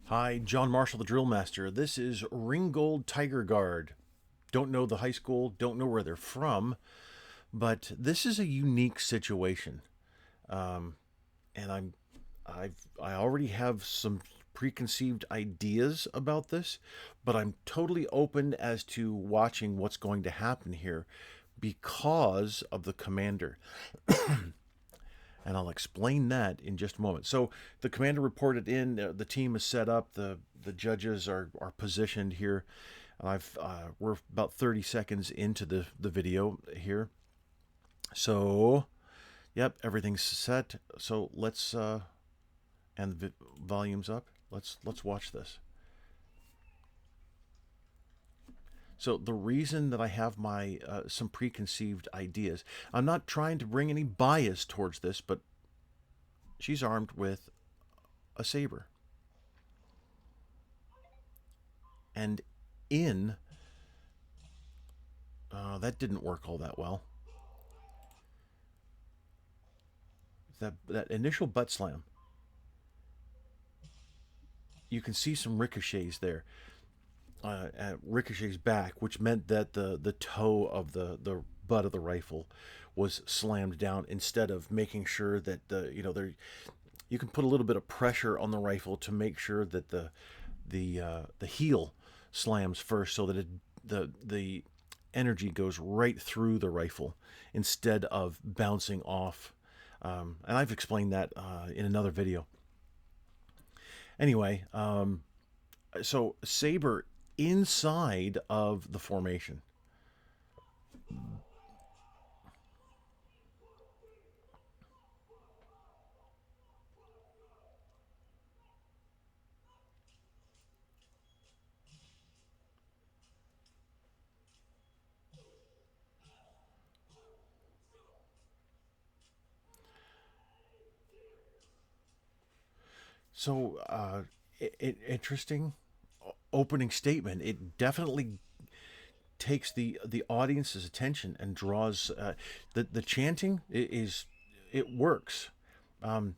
Hi, John Marshall, the DrillMaster. This is Ringgold Tiger Guard. Don't know the high school, don't know where they're from, but this is a unique situation. And I already have some preconceived ideas about this, but I'm totally open as to watching what's going to happen here because of the commander. And I'll explain that in just a moment. So the commander reported in. The team is set up. The judges are positioned here. We're about 30 seconds into the video here. So, yep, everything's set. So let's and the volume's up. Let's watch this. So the reason that I have my some preconceived ideas, I'm not trying to bring any bias towards this, but she's armed with a saber. And in that didn't work all that well. That initial butt slam, you can see some ricochets there. Ricochets back, which meant that the toe of the butt of the rifle was slammed down instead of making sure that there you can put a little bit of pressure on the rifle to make sure that the heel slams first, so that the energy goes right through the rifle instead of bouncing off. And I've explained that in another video. Anyway, so saber inside of the formation. So interesting opening statement. It definitely takes the audience's attention and draws the chanting is it works. I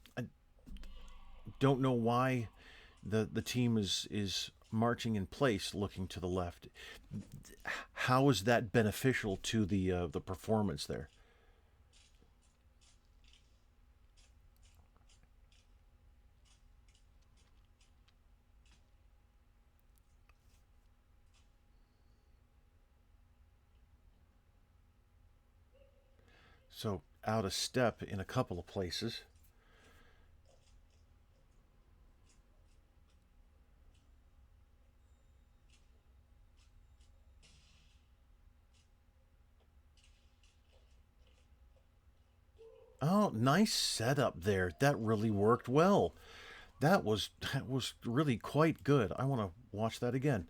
don't know why the team is marching in place, looking to the left. How is that beneficial to the performance there? So out of step in a couple of places. Oh, nice setup there. That really worked well. That was really quite good. I want to watch that again.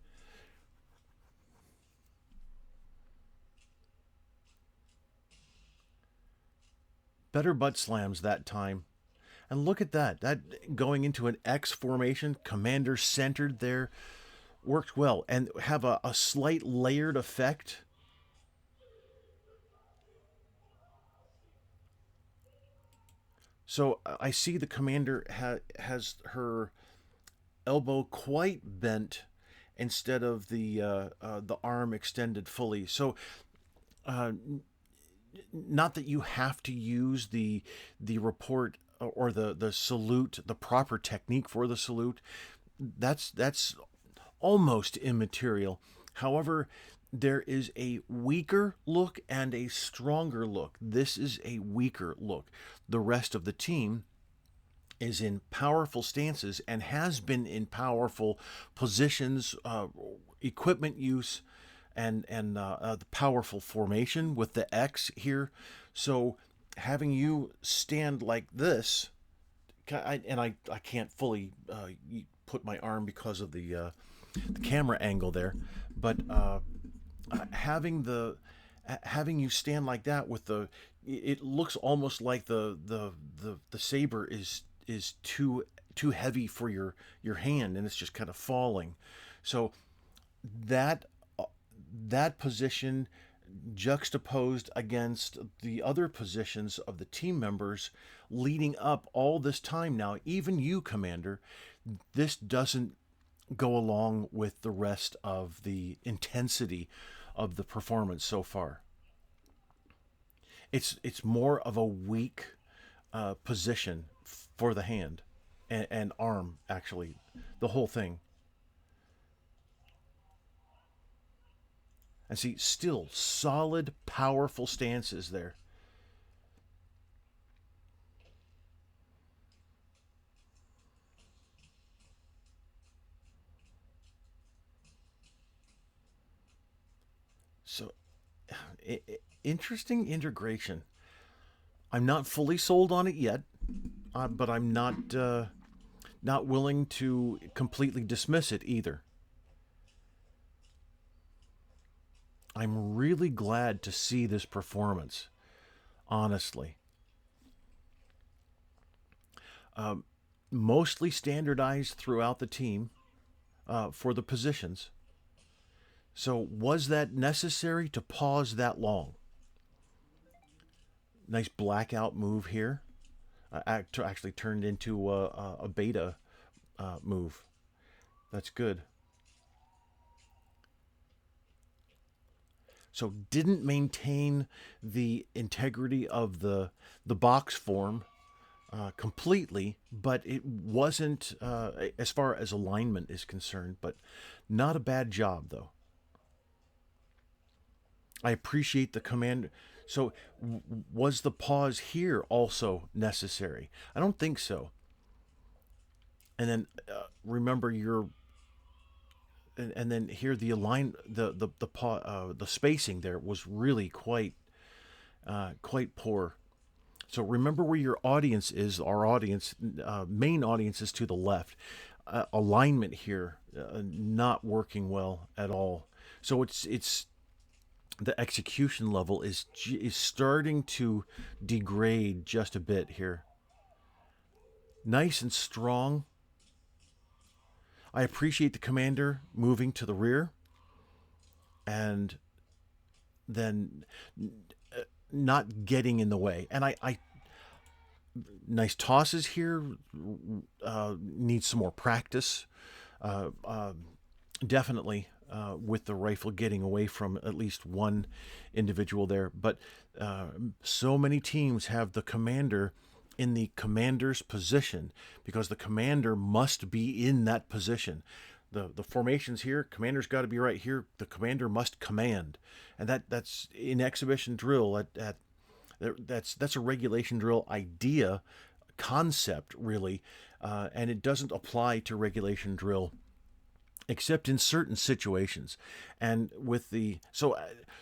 Better butt slams that time. And look at that. That going into an X formation, commander centered there, worked well. And have a slight layered effect. So I see the commander has her elbow quite bent instead of the arm extended fully. So uh, not that you have to use the report or the salute, the proper technique for the salute. That's almost immaterial. However, there is a weaker look and a stronger look. This is a weaker look. The rest of the team is in powerful stances and has been in powerful positions, equipment use, and the powerful formation with the X here. So having you stand like this, I can't fully put my arm because of the camera angle there, but having having you stand like that with it looks almost like the saber is too heavy for your hand, and it's just kind of falling. So that that position juxtaposed against the other positions of the team members leading up all this time now, even you, Commander, this doesn't go along with the rest of the intensity of the performance so far. It's more of a weak position for the hand and arm, actually, the whole thing. And see, still solid, powerful stances there. So, interesting integration. I'm not fully sold on it yet, but I'm not willing to completely dismiss it either. I'm really glad to see this performance, honestly. Um, Mostly standardized throughout the team for the positions. So, was that necessary to pause that long? Nice blackout move here. Actually turned into a beta move. That's good. So didn't maintain the integrity of the box form completely, but it wasn't as far as alignment is concerned. But not a bad job though. I appreciate the command. So was the pause here also necessary? I don't think so. And then remember your and then here the align the spacing there was really quite poor. So remember where your audience is. Our audience, main audience, is to the left. Alignment here not working well at all. So it's the execution level is starting to degrade just a bit here. Nice and strong. I appreciate the commander moving to the rear and then not getting in the way. And I nice tosses here. Need some more practice. Uh, uh, Definitely with the rifle getting away from at least one individual there. But so many teams have the commander in the commander's position because the commander must be in that position. The formations here, commander's got to be right here. The commander must command, and that's in exhibition drill. That's a regulation drill idea, concept really, and it doesn't apply to regulation drill except in certain situations. And with the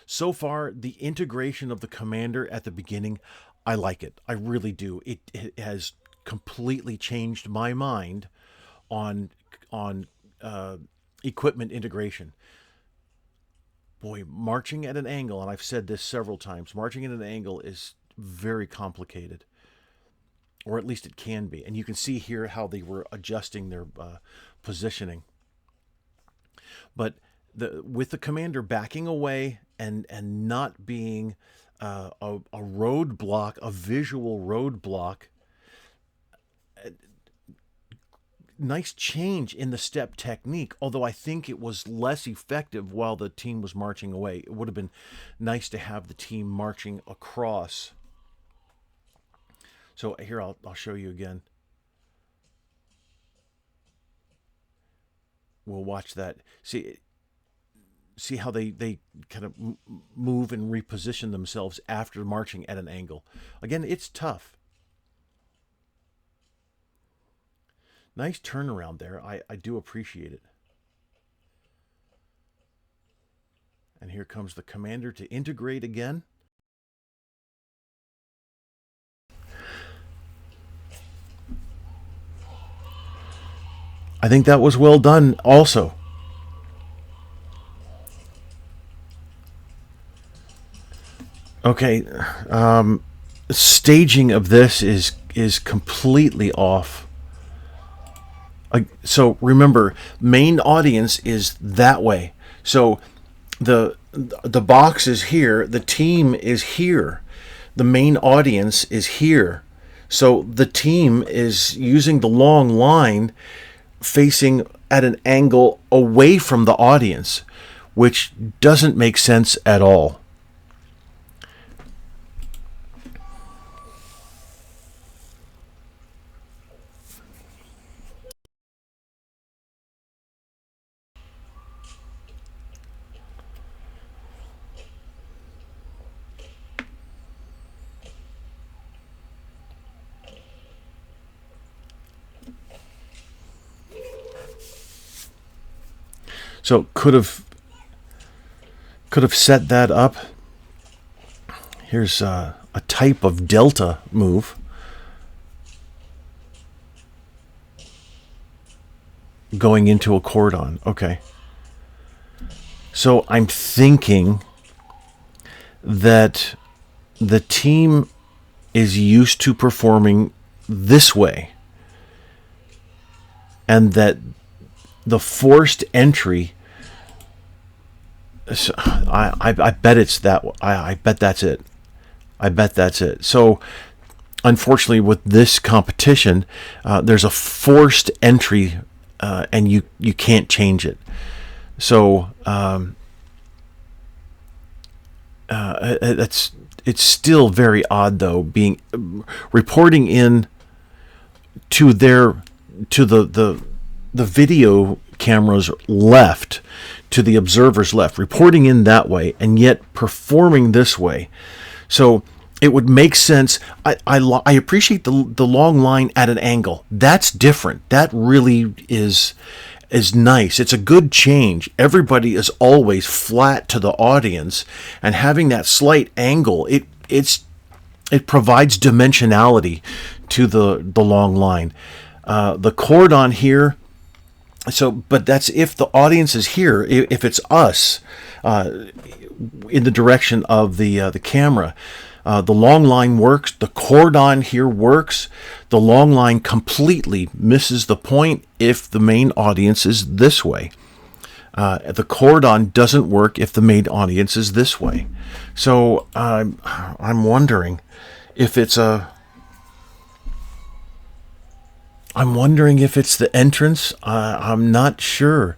so far the integration of the commander at the beginning, I like it. I really do. It has completely changed my mind on equipment integration. Boy, marching at an angle, and I've said this several times, marching at an angle is very complicated, or at least it can be. And you can see here how they were adjusting their positioning. But with the commander backing away and not being a roadblock, a visual roadblock, nice change in the step technique, although I think it was less effective while the team was marching away. It would have been nice to have the team marching across. So here, I'll show you again. We'll watch that. See how they kind of move and reposition themselves after marching at an angle. Again, it's tough. Nice turnaround there. I do appreciate it. And here comes the commander to integrate again. I think that was well done also. Okay, staging of this is completely off. So remember, main audience is that way. So the box is here, the team is here, the main audience is here. So the team is using the long line facing at an angle away from the audience, which doesn't make sense at all. So could have set that up. Here's a type of delta move. Going into a cordon. Okay. So I'm thinking that the team is used to performing this way, and that the forced entry, I bet it's that. I bet that's it. I bet that's it. So unfortunately, with this competition, there's a forced entry, and you can't change it. So it's still very odd, though, being reporting in to the video cameras left, to the observers left, reporting in that way, and yet performing this way. So it would make sense. I appreciate the long line at an angle. That's different. That really is nice. It's a good change. Everybody is always flat to the audience, and having that slight angle, it provides dimensionality to the long line. The cordon here. So, but that's if the audience is here. If it's us in the direction of the camera, the long line works. The cordon here works. The long line completely misses the point if the main audience is this way. The cordon doesn't work if the main audience is this way. So I'm wondering if it's I'm wondering if it's the entrance. I'm not sure.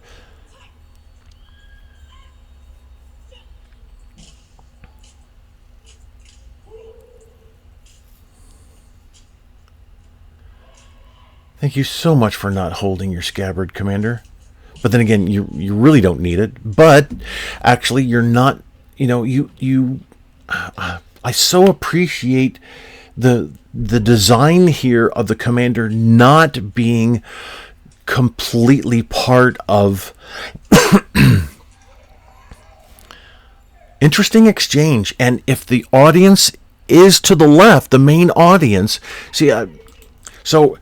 Thank you so much for not holding your scabbard, Commander. But then again, you really don't need it. But actually, you're not. I so appreciate the design here of the Commander not being completely part of. Interesting exchange. And if the audience is to the left, the main audience, see, so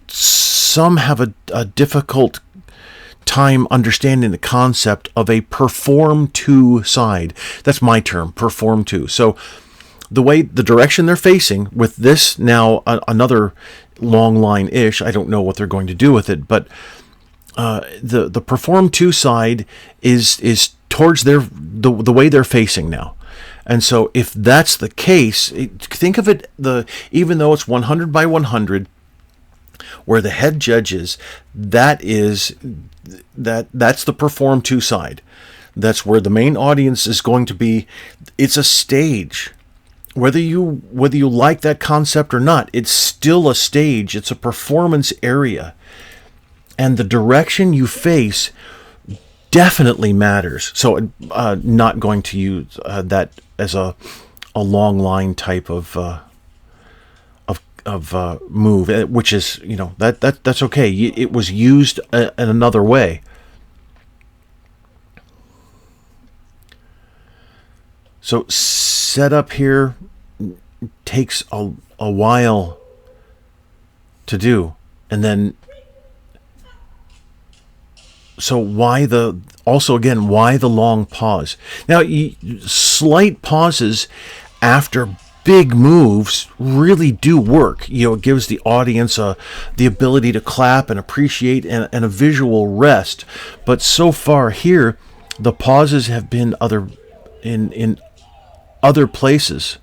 some have a difficult time understanding the concept of a perform to side. That's my term, perform to. So the direction they're facing with this now, another long line-ish, I don't know what they're going to do with it, but the perform to side is towards the way they're facing now. And so if that's the case, think of it, even though it's 100 by 100, where the head judge is, that's the perform to side. That's where the main audience is going to be. It's a stage. Whether you like that concept or not, it's still a stage. It's a performance area. And the direction you face definitely matters. So not going to use that as a long line type of move, which is, that's okay. It was used in another way. So setup here takes a while to do, and then so why the long pause? Now, slight pauses after big moves really do work. It gives the audience the ability to clap and appreciate and a visual rest. But so far here, the pauses have been in other places.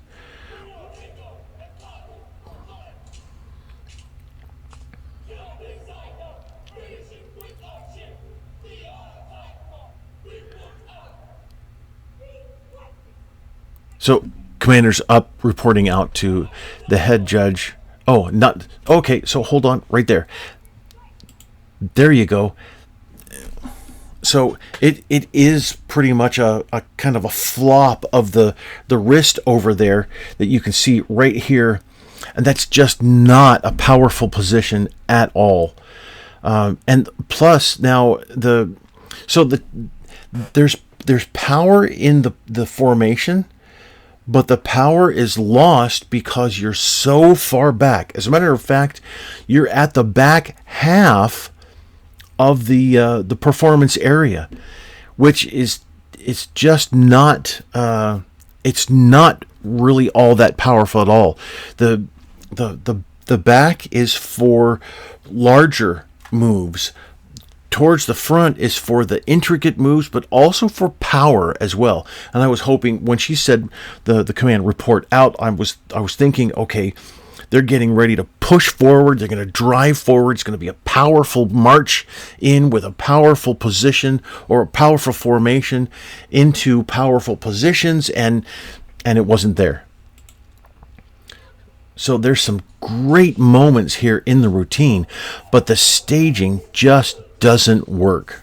So commander's up reporting out to the head judge. Oh, not okay. So hold on, right there. There you go. So it is pretty much a kind of a flop of the wrist over there that you can see right here, and that's just not a powerful position at all. And plus now there's power in the formation, but the power is lost because you're so far back. As a matter of fact, you're at the back half of the performance area, which is it's just not it's not really all that powerful at all. The back is for larger moves. Towards the front is for the intricate moves, but also for power as well. And I was hoping when she said the command report out, I was thinking, okay, they're getting ready to push forward. They're going to drive forward. It's going to be a powerful march in with a powerful position or a powerful formation into powerful positions, and it wasn't there. So there's some great moments here in the routine, but the staging just doesn't work.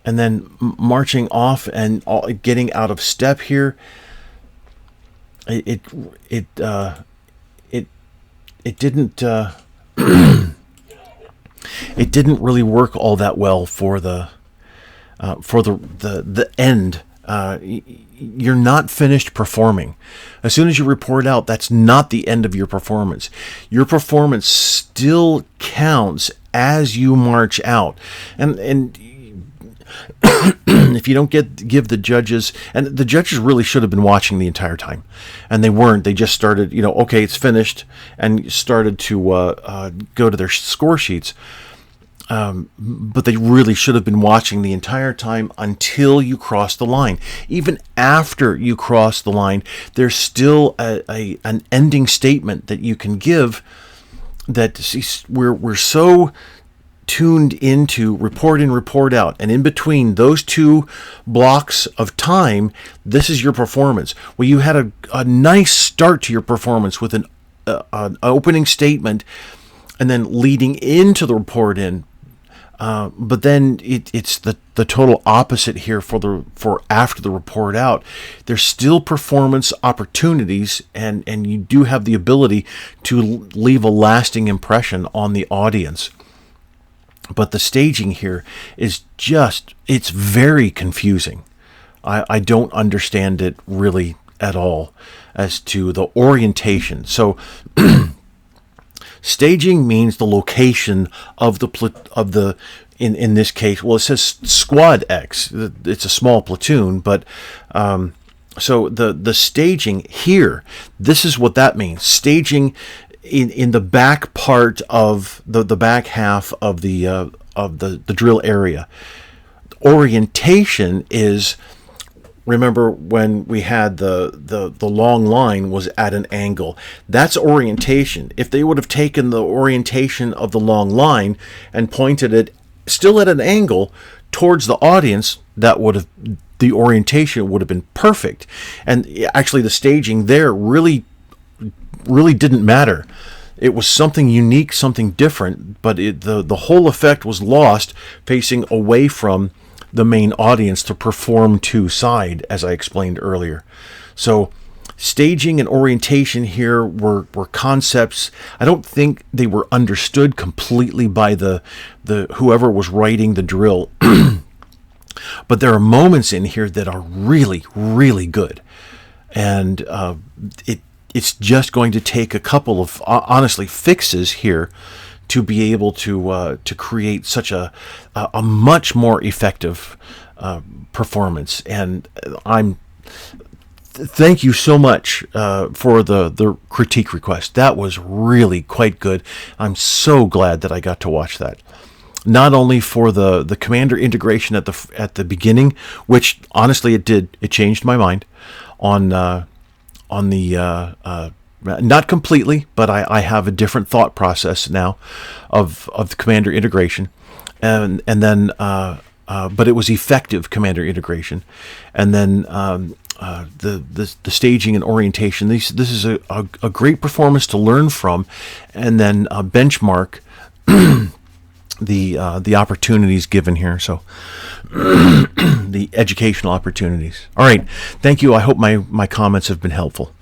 And then marching off and getting out of step here, it didn't it didn't really work all that well for the end. You're not finished performing. As soon as you report out, that's not the end of your performance. Your performance still counts as you march out, and if you don't give the judges, and the judges really should have been watching the entire time, and they weren't. They just started, okay, it's finished, and started to go to their score sheets. But they really should have been watching the entire time until you cross the line. Even after you cross the line, there's still an ending statement that you can give. That we're so tuned into report in, report out, and in between those two blocks of time, this is your performance. Well, you had a nice start to your performance with an opening statement, and then leading into the report in. But then it's the total opposite here for after the report out. There's still performance opportunities, and you do have the ability to leave a lasting impression on the audience. But the staging here is it's very confusing. I don't understand it really at all as to the orientation. So staging means the location of in this case, well, it says Squad X. It's a small platoon, but so the staging here, this is what that means. Staging in the back part of the back half of the drill area. Orientation is, remember when we had the long line was at an angle. That's orientation. If they would have taken the orientation of the long line and pointed it still at an angle towards the audience, the orientation would have been perfect. And actually the staging there really didn't matter. It was something unique, something different, but the whole effect was lost facing away from the main audience to perform to side, as I explained earlier. So staging and orientation here were concepts. I don't think they were understood completely by the whoever was writing the drill. But there are moments in here that are really, really good. And it's just going to take a couple of, honestly, fixes here to be able to create such a much more effective performance. And thank you so much for the critique request. That was really quite good. I'm so glad that I got to watch that. Not only for the commander integration at the beginning, which honestly it changed my mind on the Not completely, but I have a different thought process now of the commander integration, and then but it was effective commander integration, and then the staging and orientation. This is a great performance to learn from, and then benchmark the opportunities given here. So the educational opportunities. All right, thank you. I hope my comments have been helpful.